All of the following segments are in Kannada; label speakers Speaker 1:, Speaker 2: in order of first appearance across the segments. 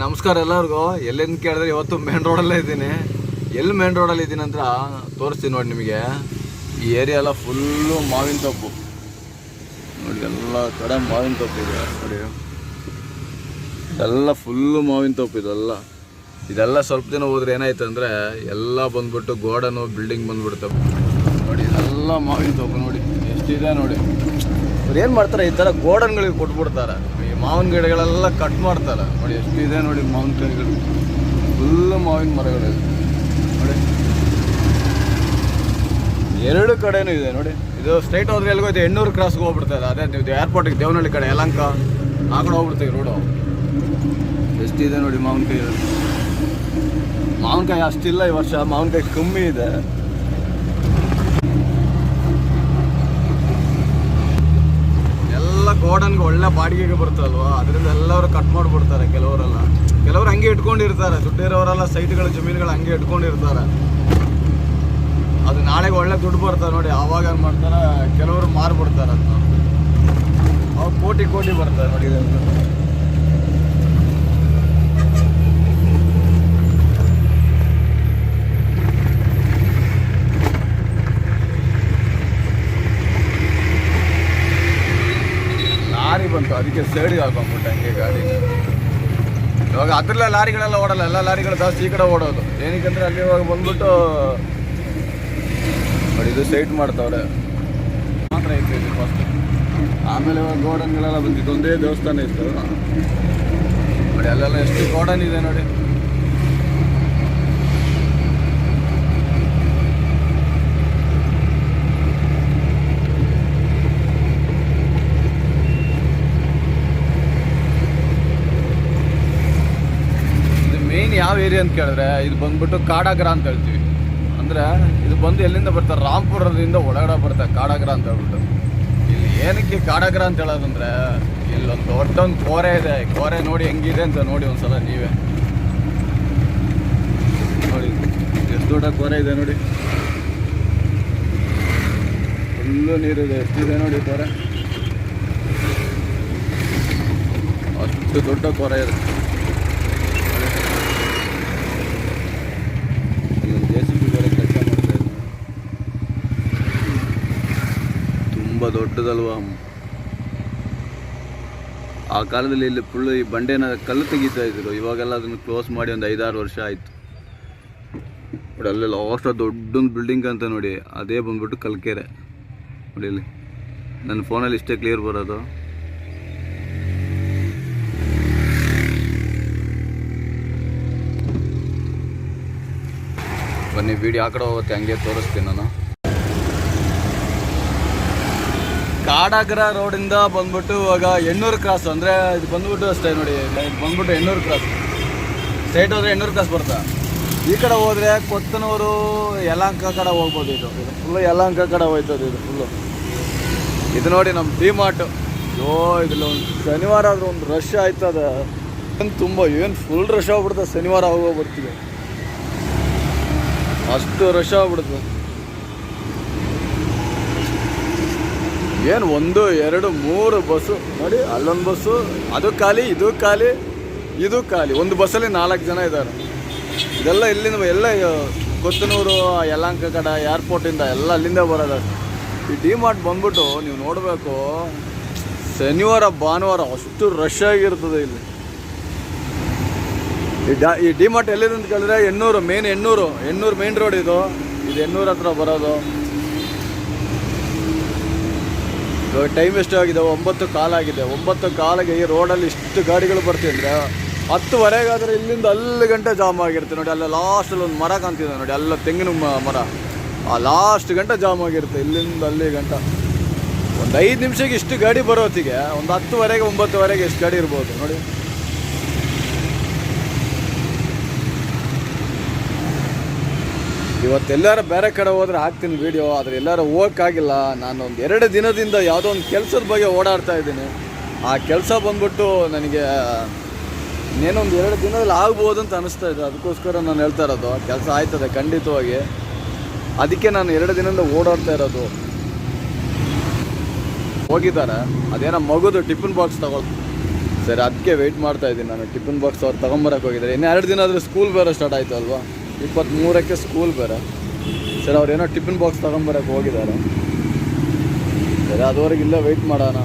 Speaker 1: ನಮಸ್ಕಾರ ಎಲ್ಲರಿಗೂ. ಎಲ್ಲಿಂದ ಕೇಳಿದ್ರೆ ಇವತ್ತು ಮೇನ್ ರೋಡಲ್ಲೇ ಇದ್ದೀನಿ. ಎಲ್ಲಿ ಮೇನ್ ರೋಡಲ್ಲಿ ಇದ್ದೀನಿ ಅಂತ ತೋರಿಸ್ತೀನಿ ನೋಡಿ ನಿಮಗೆ. ಈ ಏರಿಯಾ ಎಲ್ಲ ಫುಲ್ಲು ಮಾವಿನ ತೋಪು ನೋಡಿ, ಎಲ್ಲ ಕಡೆ ಮಾವಿನ ತೋಪು ಇದೆ ನೋಡಿ. ಎಲ್ಲ ಫುಲ್ಲು ಮಾವಿನ ತೋಪು ಇದೆಲ್ಲ ಸ್ವಲ್ಪ ದಿನ ಹೋದ್ರೆ ಏನಾಯ್ತು ಅಂದರೆ ಎಲ್ಲ ಬಂದ್ಬಿಟ್ಟು ಗೋಡನು ಬಿಲ್ಡಿಂಗ್ ಬಂದ್ಬಿಡ್ತವೆ ನೋಡಿ. ಇದೆಲ್ಲ ಮಾವಿನ ತೋಪು ನೋಡಿ ಎಷ್ಟಿದೆ ನೋಡಿ. ಅವ್ರು ಏನು ಮಾಡ್ತಾರೆ, ಈ ಥರ ಗೋಡನ್ಗಳಿಗೆ ಕೊಟ್ಬಿಡ್ತಾರೆ. ಈ ಮಾವಿನ ಗಿಡಗಳೆಲ್ಲ ಕಟ್ ಮಾಡ್ತಾರೆ ನೋಡಿ. ಎಷ್ಟಿದೆ ನೋಡಿ ಮಾವಿನ ಗಿಡಗಳು, ಫುಲ್ಲು ಮಾವಿನ ಮರಗಳಿದೆ ನೋಡಿ. ಎರಡು ಕಡೆನೂ ಇದೆ ನೋಡಿ. ಇದು ಸ್ಟ್ರೈಟ್ ಹೋದ್ರೆ ಎಲ್ಲಿಗೋಯ್ತು, ಹೆಣ್ಣೂರು ಕ್ರಾಸ್ಗೆ ಹೋಗ್ಬಿಡ್ತಾರೆ. ಅದೇ ನೀವು ಏರ್ಪೋರ್ಟಿಗೆ ದೇವನಹಳ್ಳಿ ಕಡೆ ಯಲಹಂಕ ಆ ಕಡೆ ಹೋಗ್ಬಿಡ್ತೀವಿ ರೋಡು. ಎಷ್ಟಿದೆ ನೋಡಿ ಮಾವಿನಕಾಯಿ ಅಷ್ಟಿಲ್ಲ ಈ ವರ್ಷ, ಮಾವಿನಕಾಯಿ ಕಮ್ಮಿ ಇದೆ. ಎಲ್ಲ ಗೋಡನ್ಗೆ ಒಳ್ಳೆ ಬಾಡಿಗೆಗೆ ಬರ್ತಲ್ವಾ, ಅದರಿಂದ ಎಲ್ಲರೂ ಕಟ್ ಮಾಡಿಬಿಡ್ತಾರೆ. ಕೆಲವರು ಹಂಗೆ ಇಟ್ಕೊಂಡಿರ್ತಾರೆ, ದುಡ್ಡಿರೋರೆಲ್ಲ ಸೈಟ್ಗಳು ಜಮೀನುಗಳು ಹಂಗೆ ಇಟ್ಕೊಂಡಿರ್ತಾರೆ. ಅದು ನಾಳೆಗೆ ಒಳ್ಳೆ ದುಡ್ಡು ಬರ್ತಾರೆ ನೋಡಿ. ಆವಾಗ ಏನು ಮಾಡ್ತಾರೆ, ಕೆಲವರು ಮಾರ್ಬಿಡ್ತಾರೆ. ಅದನ್ನ ಅವಾಗ ಕೋಟಿ ಬರ್ತಾರೆ ನೋಡಿ. ಲಾರಿ ಬಂತು, ಅದಕ್ಕೆ ಸೈಡಿಗೆ ಹಾಕೊಂಡ್ಬಿಟ್ಟೆ ಹಂಗೆ ಗಾಡಿನ. ಇವಾಗ ಅದರಲ್ಲೇ ಲಾರಿಗಳೆಲ್ಲ ಓಡಲ್ಲ, ಎಲ್ಲ ಲಾರಿಗಳು ಜಾಸ್ತಿ ಈ ಕಡೆ ಓಡೋದು. ಏನಕ್ಕಂದ್ರೆ ಅಲ್ಲಿ ಇವಾಗ ಬಂದ್ಬಿಟ್ಟು ನೋಡಿ ಇದು ಸೈಟ್ ಮಾಡ್ತಾವ್ರೆ ಮಾತ್ರ ಐತೆ ಇದು ಫಸ್ಟ್. ಆಮೇಲೆ ಇವಾಗ ಗೋಡನ್ಗಳೆಲ್ಲ ಬಂದಿದ್ದು, ಒಂದೇ ದೇವಸ್ಥಾನ ಇತ್ತು ನೋಡಿ. ಅಲ್ಲೆಲ್ಲ ಎಷ್ಟು ಗೋಡನ್ ಇದೆ ನೋಡಿ. ಯಾವ ಏರಿಯಾ ಅಂತ ಕೇಳಿದ್ರೆ ಇದು ಬಂದ್ಬಿಟ್ಟು ಕಾಡಾಗ್ರ ಅಂತ ಹೇಳ್ತೀವಿ. ಅಂದರೆ ಇದು ಬಂದು ಎಲ್ಲಿಂದ ಬರ್ತಾರೆ, ರಾಂಪುರದಿಂದ ಒಳಗಡೆ ಬರ್ತಾರೆ ಕಾಡಾಗ್ರ ಅಂತ ಹೇಳ್ಬಿಟ್ಟು. ಇಲ್ಲಿ ಏನಕ್ಕೆ ಕಾಡಾಗ್ರ ಅಂತ ಹೇಳೋದಂದ್ರೆ, ಇಲ್ಲೊಂದು ದೊಡ್ಡೊಂದು ಕೋರೆ ಇದೆ. ಕೋರೆ ನೋಡಿ ಹೆಂಗಿದೆ ಅಂತ ನೋಡಿ ಒಂದ್ಸಲ ನೀವೇ ನೋಡಿ. ಎಷ್ಟು ದೊಡ್ಡ ಕೋರೆ ಇದೆ ನೋಡಿ, ಫುಲ್ಲು ನೀರಿದೆ. ಎಷ್ಟಿದೆ ನೋಡಿ ಕೋರೆ, ಅಷ್ಟು ದೊಡ್ಡ ಕೋರೆ ಇದೆ. ತುಂಬ ದೊಡ್ಡದಲ್ವಾ. ಆ ಕಾಲದಲ್ಲಿ ಇಲ್ಲಿ ಫುಲ್ಲು ಈ ಬಂಡೆನ ಕಲ್ಲು ತೆಗಿತಾ ಇದ್ರು. ಇವಾಗೆಲ್ಲ ಅದನ್ನು ಕ್ಲೋಸ್ ಮಾಡಿ ಒಂದು 5-6 ವರ್ಷ ಆಯಿತು. ಬಟ್ ಅಲ್ಲೆಲ್ಲ ಅಷ್ಟು ದೊಡ್ಡೊಂದು ಬಿಲ್ಡಿಂಗ್ ಅಂತ ನೋಡಿ, ಅದೇ ಬಂದ್ಬಿಟ್ಟು ಕಲ್ಕೆರೆ ನೋಡಿ. ಇಲ್ಲಿ ನನ್ನ ಫೋನಲ್ಲಿ ಇಷ್ಟೇ ಕ್ಲಿಯರ್ ಬರೋದು. ಬನ್ನಿ ವಿಡಿಯೋ ಆ ಕಡೆ ಹೋಗುತ್ತೆ, ಹಂಗೆ ತೋರಿಸ್ತೀನಿ ನಾನು. ಕಾಡಾಗ್ರ ರೋಡಿಂದ ಬಂದ್ಬಿಟ್ಟು ಇವಾಗ ಹೆಣ್ಣೂರು ಕ್ರಾಸ್, ಅಂದರೆ ಇದು ಬಂದ್ಬಿಟ್ಟು ಅಷ್ಟೇ ನೋಡಿ. ಇದು ಬಂದ್ಬಿಟ್ಟು ಹೆಣ್ಣೂರು ಕ್ರಾಸ್, ಸ್ಟ್ರೈಟ್ ಹೋದರೆ ಹೆಣ್ಣೂರು ಕ್ರಾಸ್ ಬರ್ತಾ. ಈ ಕಡೆ ಹೋದರೆ ಕೊತ್ತನೂರು ಯಲಹಂಕ ಕಡೆ ಹೋಗ್ಬೋದು. ಇದು ಫುಲ್ಲು ಯಲಹಂಕ ಕಡೆ ಹೋಯ್ತದೆ. ಇದು ಫುಲ್ಲು ಇದು ನೋಡಿ ನಮ್ಮ ಡಿ-ಮಾರ್ಟ್. ಇದಿಲ್ಲ ಒಂದು ಶನಿವಾರ ಆದರೂ ಒಂದು ರಶ್ ಆಯ್ತದೆ. ಏನು ಫುಲ್ ರಶ್ ಆಗ್ಬಿಡ್ತದೆ. ಶನಿವಾರ ಹೋಗ್ಬಿಡ್ತೀವಿ, ಅಷ್ಟು ರಶ್ ಆಗ್ಬಿಡುತ್ತೆ. ಏನು 1, 2, 3 ಬಸ್ಸು ನೋಡಿ. ಅಲ್ಲೊಂದು ಬಸ್ಸು, ಅದು ಖಾಲಿ, ಇದು ಖಾಲಿ. ಒಂದು ಬಸ್ಸಲ್ಲಿ 4 ಜನ ಇದ್ದಾರೆ. ಇದೆಲ್ಲ ಇಲ್ಲಿಂದ ಎಲ್ಲ ಕೊತ್ತನೂರು ಯಲಹಂಕ ಕಡೆ ಏರ್ಪೋರ್ಟಿಂದ ಎಲ್ಲ ಅಲ್ಲಿಂದ ಬರೋದು. ಈ ಡಿ-ಮಾರ್ಟ್ ಬಂದ್ಬಿಟ್ಟು ನೀವು ನೋಡಬೇಕು, ಶನಿವಾರ ಭಾನುವಾರ ಅಷ್ಟು ರಶ್ ಆಗಿರ್ತದೆ ಇಲ್ಲಿ. ಈ ಡಿ-ಮಾರ್ಟ್ ಎಲ್ಲಿದೆ ಅಂತ ಕೇಳಿದ್ರೆ ಹೆಣ್ಣೂರು ಮೇನ್ ರೋಡ್. ಇದು ಹೆಣ್ಣೂರು ಹತ್ರ ಬರೋದು. ಇವಾಗ ಟೈಮ್ ಎಷ್ಟು ಆಗಿದೆ, 9:15 ಆಗಿದೆ. 9:15ಗೆ ಈ ರೋಡಲ್ಲಿ ಇಷ್ಟು ಗಾಡಿಗಳು ಬರ್ತೀವಿ ಅಂದರೆ 10:15 ಇಲ್ಲಿಂದ ಅಲ್ಲಿ ಗಂಟೆ ಜಾಮ್ ಆಗಿರುತ್ತೆ ನೋಡಿ. ಅಲ್ಲ ಲಾಸ್ಟಲ್ಲಿ ಒಂದು ಮರ ಕಾಣ್ತಿದೆ ನೋಡಿ, ಅಲ್ಲ ತೆಂಗಿನ ಮರ. ಆ ಲಾಸ್ಟ್ ಗಂಟೆ ಜಾಮ್ ಆಗಿರುತ್ತೆ, ಇಲ್ಲಿಂದ ಅಲ್ಲಿ ಗಂಟೆ. ಒಂದು 5 ನಿಮಿಷಕ್ಕೆ ಇಷ್ಟು ಗಾಡಿ ಬರೋತ್ತಿಗೆ ಒಂದು 10:15 9:15 ಎಷ್ಟು ಗಾಡಿ ಇರ್ಬೋದು ನೋಡಿ. ಇವತ್ತೆಲ್ಲರೂ ಬೇರೆ ಕಡೆ ಹೋದ್ರೆ ಹಾಕ್ತೀನಿ ವೀಡಿಯೋ, ಆದರೆ ಎಲ್ಲರೂ ಹೋಗೋಕ್ಕಾಗಿಲ್ಲ. ನಾನು ಒಂದು 2 ದಿನದಿಂದ ಯಾವುದೋ ಒಂದು ಕೆಲಸದ ಬಗ್ಗೆ ಓಡಾಡ್ತಾ ಇದ್ದೀನಿ. ಆ ಕೆಲಸ ಬಂದ್ಬಿಟ್ಟು ನನಗೆ ಇನ್ನೇನೊಂದು 2 ದಿನದಲ್ಲಿ ಆಗ್ಬೋದು ಅಂತ ಅನಿಸ್ತಾ ಇದೆ. ಅದಕ್ಕೋಸ್ಕರ ನಾನು ಹೇಳ್ತಾ ಇರೋದು, ಕೆಲಸ ಆಯ್ತದೆ ಖಂಡಿತವಾಗಿ. ಅದಕ್ಕೆ ನಾನು 2 ದಿನದಿಂದ ಓಡಾಡ್ತಾ ಇರೋದು. ಹೋಗಿದ್ದಾರೆ, ಅದೇನೋ ಮಗುದು ಟಿಫಿನ್ ಬಾಕ್ಸ್ ತಗೊಳ್ತಾರೆ. ಸರಿ, ಅದಕ್ಕೆ ವೆಯ್ಟ್ ಮಾಡ್ತಾ ಇದ್ದೀನಿ ನಾನು. ಟಿಫಿನ್ ಬಾಕ್ಸ್ ಅವ್ರು ತೊಗೊಂಬರಕ್ಕೆ ಹೋಗಿದ್ದಾರೆ. ಇನ್ನು 2 ದಿನ ಆದರೂ ಸ್ಕೂಲ್ ಬೇರೆ ಸ್ಟಾರ್ಟ್ ಆಯಿತು ಅಲ್ವಾ, 23ಕ್ಕೆ ಸ್ಕೂಲ್ ಬೇರೆ. ಸರಿ, ಅವ್ರೇನೋ ಟಿಫಿನ್ ಬಾಕ್ಸ್ ತೊಗೊಂಬರಕ್ಕೆ ಹೋಗಿದ್ದಾರೆ. ಸರಿ, ಅದುವರೆಗೆ ಇಲ್ಲೇ ವೆಯ್ಟ್ ಮಾಡೋಣ.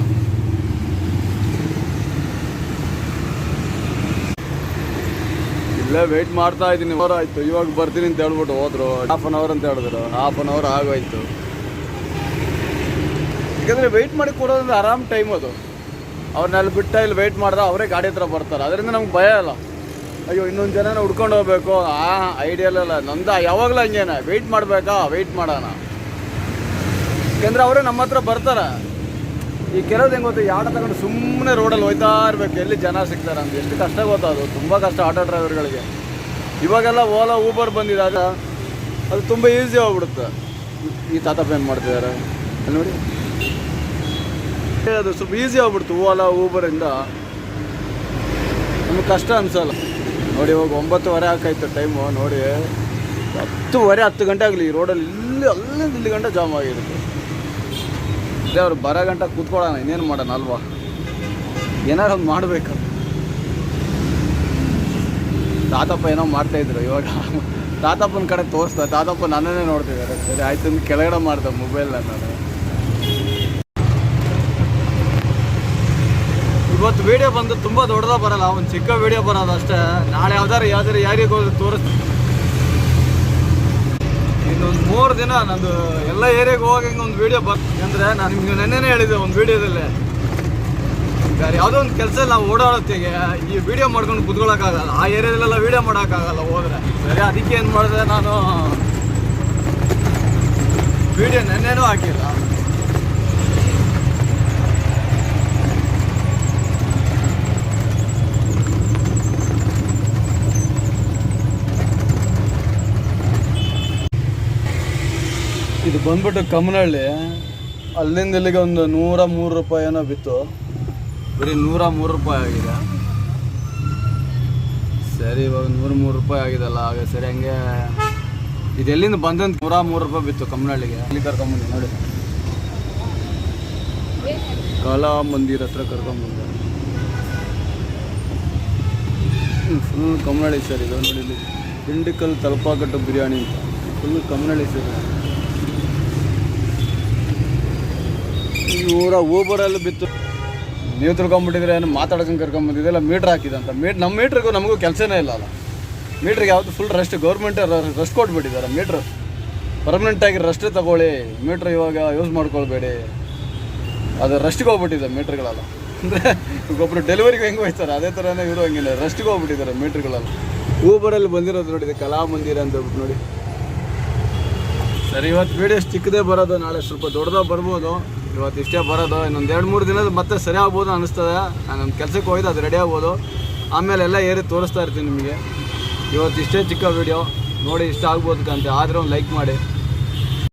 Speaker 1: ಇಲ್ಲೇ ವೆಯ್ಟ್ ಮಾಡ್ತಾ ಇದ್ದೀನಿ. ಆಯಿತು, ಇವಾಗ ಬರ್ತೀನಿ ಅಂತ ಹೇಳ್ಬಿಟ್ಟು ಹೋದರು. ½ ಅನ್ ಅವರ್ ಅಂತ ಹೇಳಿದ್ರು. ½ ಅನ್ ಅವರ್ ಆಗೋಯ್ತು. ಯಾಕಂದರೆ ವೆಯ್ಟ್ ಮಾಡಿ ಕೊಡೋದ್ರಿಂದ ಆರಾಮ್ ಟೈಮ್ ಅದು. ಅವ್ರನ್ನೆಲ್ಲ ಬಿಟ್ಟ ಇಲ್ಲಿ ವೆಯ್ಟ್ ಮಾಡಿದ್ರೆ ಅವರೇ ಗಾಡಿ ಹತ್ರ ಬರ್ತಾರೆ. ಅದರಿಂದ ನಮ್ಗೆ ಭಯ ಇಲ್ಲ. ಅಯ್ಯೋ ಇನ್ನೊಂದು ಜನನ ಹುಡ್ಕೊಂಡು ಹೋಗ್ಬೇಕು ಆ ಐಡಿಯಲ್ಲ ನಂದು. ಯಾವಾಗಲೂ ಹಂಗೇನೆ, ವೆಯ್ಟ್ ಮಾಡಬೇಕಾ, ವೆಯ್ಟ್ ಮಾಡೋಣ. ಯಾಕೆಂದರೆ ಅವರೇ ನಮ್ಮ ಹತ್ರ ಬರ್ತಾರೆ. ಈ ಕೆಲವ್ದು ಹೆಂಗೆ ಗೊತ್ತು, ಆಟೋ ತಗೊಂಡು ಸುಮ್ಮನೆ ರೋಡಲ್ಲಿ ಹೋಯ್ತಾ ಇರಬೇಕು, ಎಲ್ಲಿ ಜನ ಸಿಗ್ತಾರೆ ಅಂತ. ಎಷ್ಟು ಕಷ್ಟ ಗೊತ್ತದು, ತುಂಬ ಕಷ್ಟ ಆಟೋ ಡ್ರೈವರ್ಗಳಿಗೆ. ಇವಾಗೆಲ್ಲ ಓಲಾ ಊಬರ್ ಬಂದಿದಾಗ ಅದು ತುಂಬ ಈಸಿ ಹೋಗ್ಬಿಡುತ್ತೆ. ಈ ತಾತಪ್ಪ ಏನು ಮಾಡ್ತಿದ್ದಾರೆ ಅಲ್ಲಿ ನೋಡಿ, ಅದು ಸ್ವಲ್ಪ ಈಸಿ ಆಗ್ಬಿಡ್ತು ಓಲಾ ಊಬರಿಂದ. ನಮಗೆ ಕಷ್ಟ ಅನ್ಸಲ್ಲ ನೋಡಿ. ಇವಾಗ 9:15 ಹಾಕಾಯ್ತು ಟೈಮು ನೋಡಿ. 10:30 10 ಗಂಟೆ ಆಗಲಿ ಈ ರೋಡಲ್ಲಿ ಅಲ್ಲಿಂದ ಇಲ್ಲಿ ಗಂಟೆ ಜಾಮ್ ಆಗಿರುತ್ತೆ. ಇಲ್ಲೇ ಅವ್ರು ಬರೋ ಗಂಟೆ ಕೂತ್ಕೊಳ್ಳೋಣ, ಇನ್ನೇನು ಮಾಡೋಣ ಅಲ್ವಾ, ಏನಾರು ಒಂದು ಮಾಡಬೇಕು. ತಾತಪ್ಪ ಏನೋ ಮಾಡ್ತಾಯಿದ್ರು. ಇವಾಗ ತಾತಪ್ಪನ ಕಡೆ ತೋರಿಸ್ತಾ, ತಾತಪ್ಪ ನನ್ನನ್ನೇ ನೋಡ್ತಿದ್ದಾರೆ. ಸರಿ ಆಯ್ತು ಅಂತ ಕೆಳಗಡೆ ಮಾಡ್ದೆ ಮೊಬೈಲ್ನ ನಾನು. ಇವತ್ತು ವೀಡಿಯೋ ಬಂದು ತುಂಬ ದೊಡ್ಡದಾಗ ಬರೋಲ್ಲ, ಒಂದು ಚಿಕ್ಕ ವೀಡಿಯೋ ಬರೋದು ಅಷ್ಟೇ. ನಾಳೆ ಯಾವ್ದಾರು ಯಾರಿಗೆ ಹೋದ್ರೆ ತೋರಿಸ್ತೀನಿ. ಇನ್ನೊಂದು 3 ದಿನ ನಂದು ಎಲ್ಲ ಏರಿಯಾಗೆ ಹೋಗಂಗೆ ಒಂದು ವೀಡಿಯೋ ಅಂದರೆ ನಾನು ನಿಮ್ಗೆ ನೆನ್ನೆನೇ ಹೇಳಿದ್ದೆ ಒಂದು ವೀಡಿಯೋದಲ್ಲಿ. ಬೇರೆ ಯಾವುದೋ ಒಂದು ಕೆಲಸ ನಾವು ಓಡಾಡೋತ್ತಿಗೆ ಈ ವೀಡಿಯೋ ಮಾಡ್ಕೊಂಡು ಕುತ್ಕೊಳ್ಳೋಕ್ಕಾಗಲ್ಲ. ಆ ಏರಿಯಾದಲ್ಲೆಲ್ಲ ವೀಡಿಯೋ ಮಾಡೋಕ್ಕಾಗಲ್ಲ ಹೋದರೆ. ಸರಿ, ಅದಕ್ಕೆ ಏನು ಮಾಡಿದೆ ನಾನು, ವೀಡಿಯೋ ನೆನ್ನೆನೂ ಹಾಕಿಲ್ಲ. ಇದು ಬಂದ್ಬಿಟ್ಟು ಕಮ್ಮನಹಳ್ಳಿ. ಅಲ್ಲಿಂದ ಇಲ್ಲಿಗೆ ಒಂದು 103 ರೂಪಾಯಿ ಏನೋ ಬಿತ್ತು. ಬರೀ 103 ರೂಪಾಯಿ ಆಗಿದೆ. ಸರಿ, ಇವಾಗ 103 ರೂಪಾಯಿ ಆಗಿದೆಲ್ಲ. ಆಗ ಸರಿ, ಹಂಗೆ ಇದು ಎಲ್ಲಿಂದ ಬಂದಂತ 103 ರೂಪಾಯಿ ಬಿತ್ತು ಕಮ್ಮನಹಳ್ಳಿಗೆ. ಇಲ್ಲಿ ಕರ್ಕೊಂಬಂದಿ ನೋಡಿ, ಕಲಾ ಮಂದಿರ ಹತ್ರ ಕರ್ಕೊಂಬಂದೆ. ಫುಲ್ ಕಮ್ಮನಹಳ್ಳಿ ಸರ್ ಇದು ನೋಡಿ. ಇಲ್ಲಿ ದಿಂಡಿಕಲ್ ತಲಪಾಕಟ್ಟು ಬಿರಿಯಾನಿ ಅಂತ ಫುಲ್ ಕಮ್ಮನಹಳ್ಳಿ ಸರ್. ಊರ ಊಬರಲ್ಲಿ ಬಿತ್ತು. ನೀವು ತಿಳ್ಕೊಂಬಿಟ್ಟಿದ್ರೆ ಏನು ಮಾತಾಡ್ಕೊಂಡು ಕರ್ಕೊಂಬಂದಿದ್ದೆಲ್ಲ ಮೀಟ್ರ್ ಹಾಕಿದಂತ. ನಮ್ಮ ಮೀಟ್ರಿಗೂ ನಮಗೂ ಕೆಲಸನೇ ಇಲ್ಲ ಅಲ್ಲ. ಮೀಟ್ರಿಗೆ ಯಾವುದು ಫುಲ್ ರೆಸ್ಟ್, ಗೌರ್ಮೆಂಟೇ ರೆಸ್ಟ್ ಕೊಟ್ಬಿಟ್ಟಿದ್ದಾರೆ. ಮೀಟ್ರ್ ಪರ್ಮನೆಂಟಾಗಿ ರೆಸ್ಟೇ ತಗೊಳ್ಳಿ, ಮೀಟ್ರ್ ಇವಾಗ ಯೂಸ್ ಮಾಡ್ಕೊಳ್ಬೇಡಿ. ಅದು ರೆಸ್ಟ್ಗೆ ಹೋಗ್ಬಿಟ್ಟಿದೆ ಮೀಟ್ರ್ಗಳೆಲ್ಲ. ಅಂದರೆ ಒಬ್ಬರು ಡೆಲಿವರಿಗೆ ಹೆಂಗೆ ಹೋಯ್ತಾರೆ ಅದೇ ಥರನೇ ಇವರು ಹಂಗಿಲ್ಲ, ರೆಸ್ಟ್ಗೆ ಹೋಗ್ಬಿಟ್ಟಿದ್ದಾರೆ ಮೀಟ್ರ್ಗಳೆಲ್ಲ. ಊಬರಲ್ಲಿ ಬಂದಿರೋದು ನೋಡಿದೆ, ಕಲಾ ಮಂದಿರ ಅಂತ ಹೇಳ್ಬಿಟ್ಟು ನೋಡಿ. ಸರಿ, ಇವತ್ತು ವೀಡಿಯೋ ಚಿಕ್ಕದೇ ಬರೋದು, ನಾಳೆ ಸ್ವಲ್ಪ ದೊಡ್ಡದಾಗ ಬರ್ಬೋದು. ಇವತ್ತು ಇಷ್ಟೇ ಬರೋದು. ಇನ್ನೊಂದು 2-3 ದಿನದ ಮತ್ತೆ ಸರಿ ಆಗ್ಬೋದು ಅನ್ನಿಸ್ತದೆ. ನಾನು ನಮ್ಮ ಕೆಲಸಕ್ಕೆ ಹೋಗಿದ್ದು ಅದು ರೆಡಿ ಆಗ್ಬೋದು. ಆಮೇಲೆ ಎಲ್ಲ ಏರಿ ತೋರಿಸ್ತಾ ಇರ್ತೀನಿ ನಿಮಗೆ. ಇವತ್ತು ಇಷ್ಟೇ ಚಿಕ್ಕ ವೀಡಿಯೋ ನೋಡಿ, ಇಷ್ಟ ಆಗ್ಬೋದು ಕಂತೆ. ಆದರೆ ಒಂದು ಲೈಕ್ ಮಾಡಿ.